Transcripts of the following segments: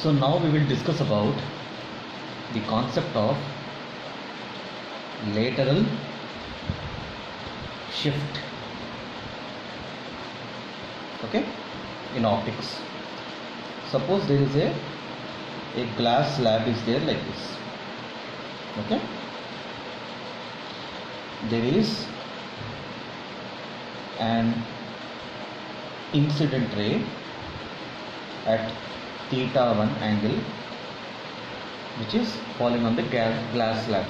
So now we will discuss about the concept of lateral shift, okay, in optics. Suppose there is a glass slab is there like this, okay. There is an incident ray at θ1 angle which is falling on the glass slab.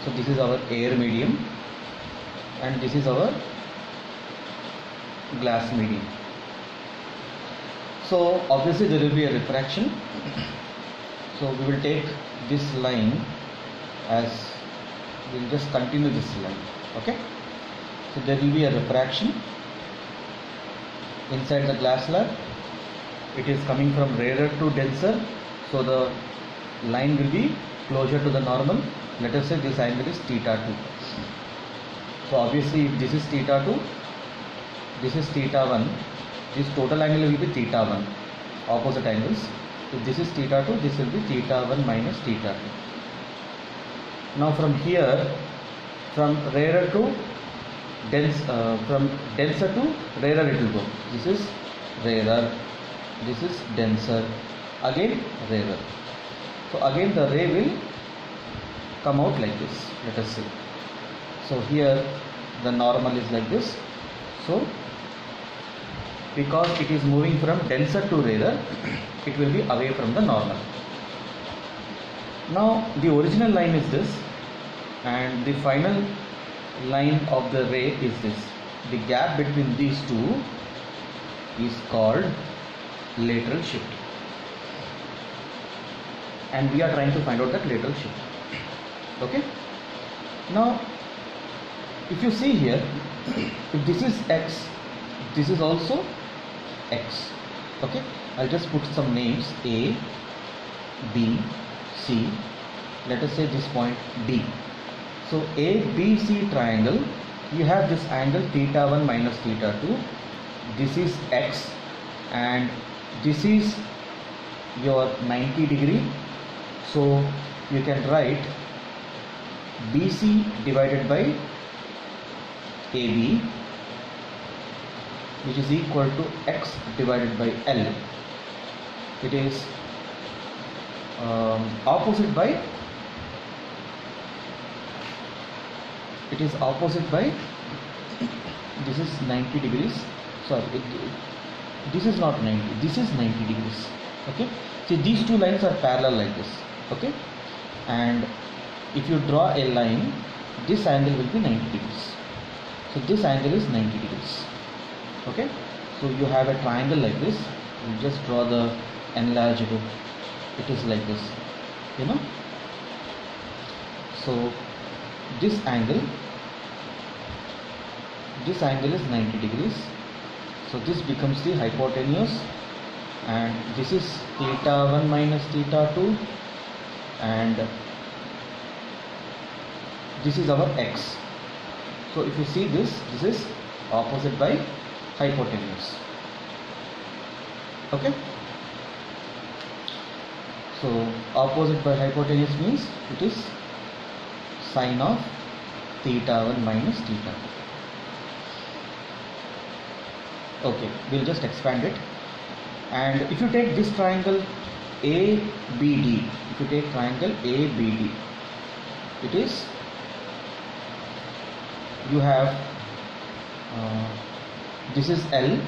So this is our air medium and this is our glass medium. So obviously there will be a refraction. So we will take this line as, we will just continue this line, okay. So there will be a refraction inside the glass slab. It is coming from rarer to denser, so the line will be closer to the normal. Let us say this angle is θ2. So obviously if this is θ2, this is θ1, this total angle will be θ1, opposite angles. If this is θ2, this will be θ1 minus θ2. Now from here, from rarer to from denser to rarer it will go. This is rarer, this is denser, again rarer. So again the ray will come out like this, let us see. So here the normal is like this. So because it is moving from denser to rarer, it will be away from the normal. Now the original line is this and the final line of the ray is this. The gap between these two is called lateral shift, and we are trying to find out that lateral shift, okay. Now if you see here, if this is x, this is also x, okay. I'll just put some names A, B, C. Let us say this point D. So ABC triangle, you have this angle θ1 minus θ2. This is x and this is your 90 degree. So you can write BC divided by AB, which is equal to x divided by L. It is opposite by, it is opposite by, this is 90 degrees, sorry, this is not 90, this is 90 degrees, okay. See, these two lines are parallel like this, okay, and if you draw a line, this angle will be 90 degrees. So this angle is 90 degrees, okay. So you have a triangle like this, you just draw the enlarged, it is like this, you know. So this angle is 90 degrees. So this becomes the hypotenuse and this is θ1 minus θ2 and this is our x. So if you see this is opposite by hypotenuse, okay. So opposite by hypotenuse means it is sine of θ1 minus θ2. Okay, we'll just expand it. And if you take this triangle ABD, if you take triangle ABD, it is, you have this is L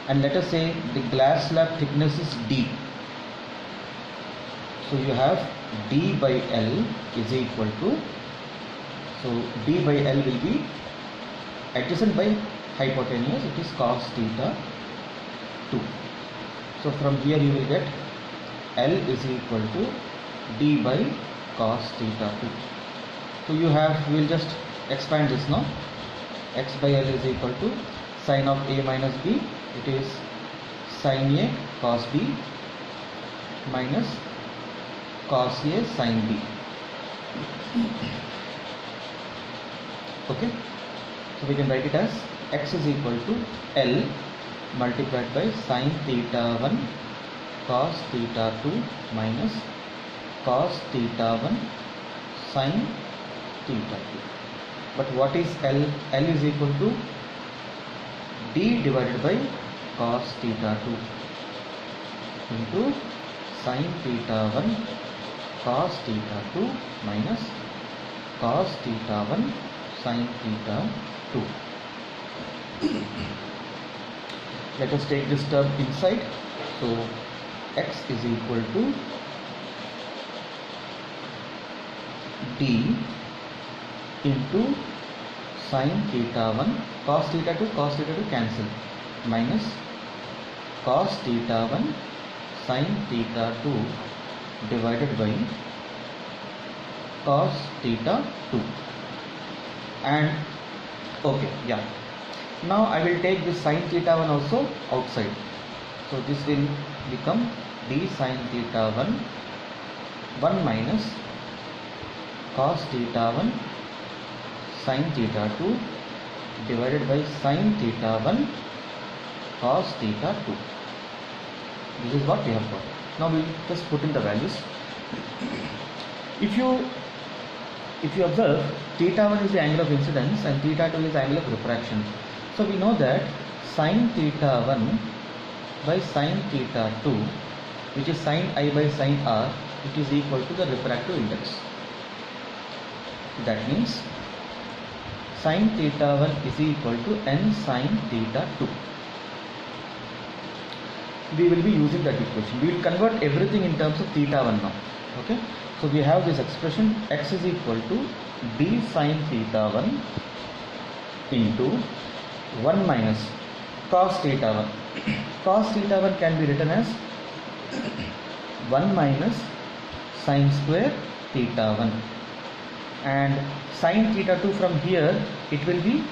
and let us say the glass slab thickness is D. So you have D by L is equal to, so D by L will be adjacent by hypotenuse, it is cos θ2. So from here you will get L is equal to D by cos θ2. So you have, we will just expand this now. X by L is equal to sine of A minus B, it is sine A cos B minus cos A sine B, okay. So we can write it as x is equal to L multiplied by sine θ1 cos theta 2 minus cos theta 1 sin theta 2. But what is L? L is equal to d divided by cos theta 2 into sin theta 1 cos theta 2 minus cos theta 1 sin theta 2. Let us take this term inside. So x is equal to d into sin theta 1 cos theta 2 cancel minus cos theta 1 sin theta 2 divided by cos theta 2. And okay, yeah, now I will take this sin theta 1 also outside. So this will become d sin theta 1 minus cos theta 1 sin theta 2 divided by sin theta 1 cos theta 2. This is what we have got. Now we will just put in the values. If you observe, theta 1 is the angle of incidence and theta 2 is the angle of refraction. So we know that sin theta 1 by sin theta 2, which is sin I by sin r, it is equal to the refractive index. That means sin theta 1 is equal to n sin theta 2. We will be using that equation. We will convert everything in terms of theta 1 now. Okay. So we have this expression x is equal to d sin theta 1 into 1 minus cos theta 1. Cos theta 1 can be written as 1 minus sin square theta 1. And sin theta 2 from here, it will be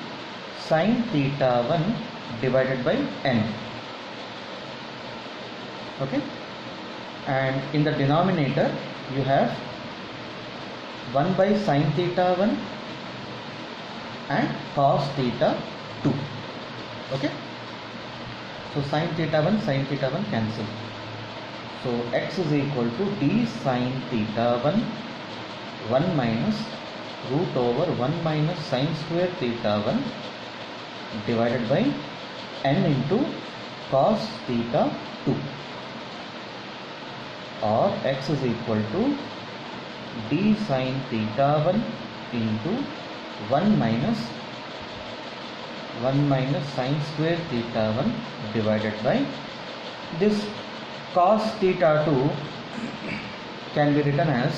sin theta 1 divided by n. Okay. And in the denominator, you have 1 by sin theta 1 and cos theta 2. Okay. So sin theta 1 cancel. So x is equal to d sin theta 1 minus root over 1 minus sin square theta 1 divided by n into cos theta 2. Or x is equal to d sin theta 1 into 1 minus sin square theta 1 divided by this cos theta 2 can be written as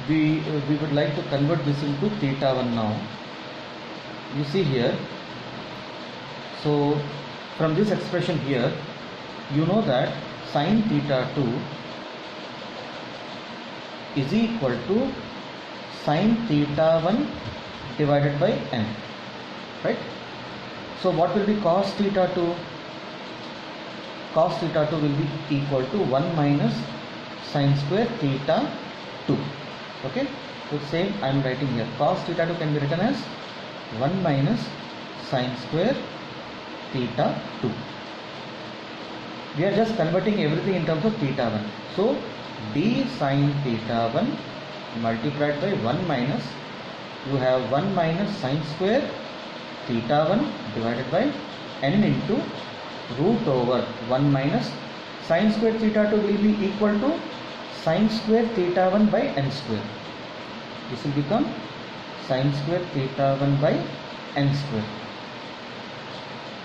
we would like to convert this into theta 1 now. You see here, so from this expression here, you know that sin theta 2 is equal to sin theta 1 divided by n, right? So what will be cos theta 2? Cos theta 2 will be equal to 1 minus sin square theta 2. Okay, so same I am writing here. Cos theta 2 can be written as 1 minus sin square theta 2. We are just converting everything in terms of theta 1. So d sin theta 1 multiplied by 1 minus, you have 1 minus sin square theta 1 divided by n into root over 1 minus sin square theta 2 will be equal to sin square theta 1 by n square. This will become sin square theta 1 by n square.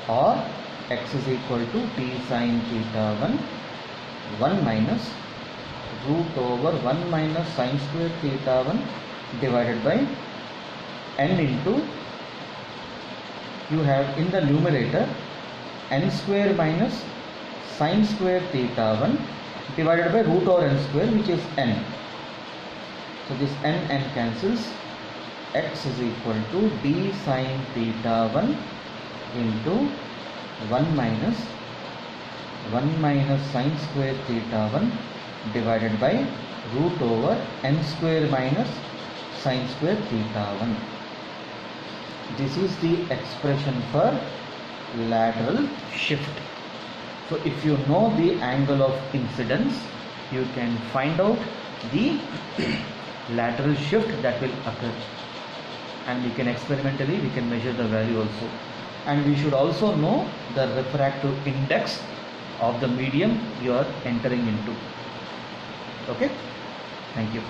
Or x is equal to d sin theta 1 minus root over 1 minus sin square theta 1 divided by n into, you have in the numerator n square minus sin square theta 1 divided by root over n square, which is n. So this n cancels. X is equal to d sin theta 1 into 1 minus sin square theta 1 divided by root over n square minus sine square theta 1. This is the expression for lateral shift. So if you know the angle of incidence, you can find out the lateral shift that will occur, and we can experimentally measure the value also, and we should also know the refractive index of the medium you are entering into. Okay, thank you.